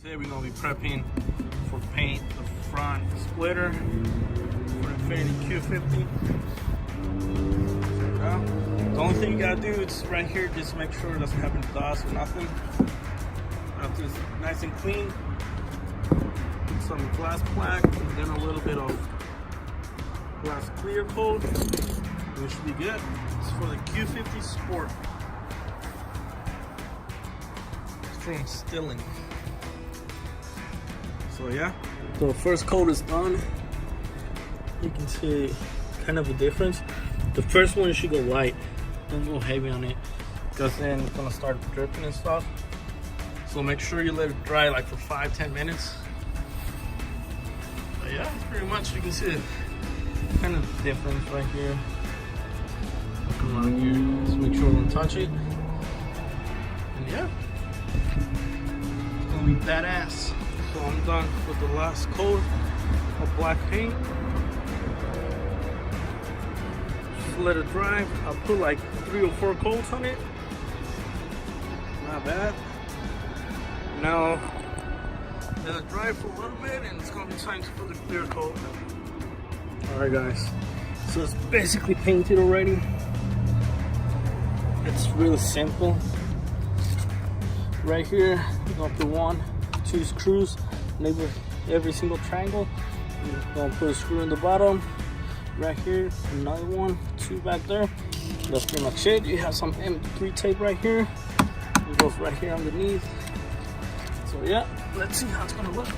Today we're going to be prepping for paint the front splitter for Infiniti Q50. The only thing you got to do is right here, just make sure it doesn't have any dust or nothing. After it's nice and clean, some glass black and then a little bit of glass clear coat. We should be good. It's for the Q50 Sport. It's from Stillen. So yeah, the first coat is done. You can see kind of a difference. The first one should go light, don't go heavy on it, because then it's gonna start dripping and stuff. So make sure you let it dry like for 5-10 minutes. But yeah, pretty much you can see it. Kind of difference right here. Come around here, just make sure we don't touch it. And yeah, it's gonna be badass. So I'm done with the last coat of black paint. Just let it dry. I'll put like 3 or 4 coats on it. Not bad. Now let it dry for a little bit and it's gonna be time to put the clear coat. Alright guys, so it's basically painted already. It's really simple. Right here, we're gonna put 1, 2 screws in every single triangle. We're gonna put a screw in the bottom. Right here, another 1, 2 back there. That's pretty much it. You have some M3 tape right here. It goes right here underneath. So yeah, let's see how it's gonna look.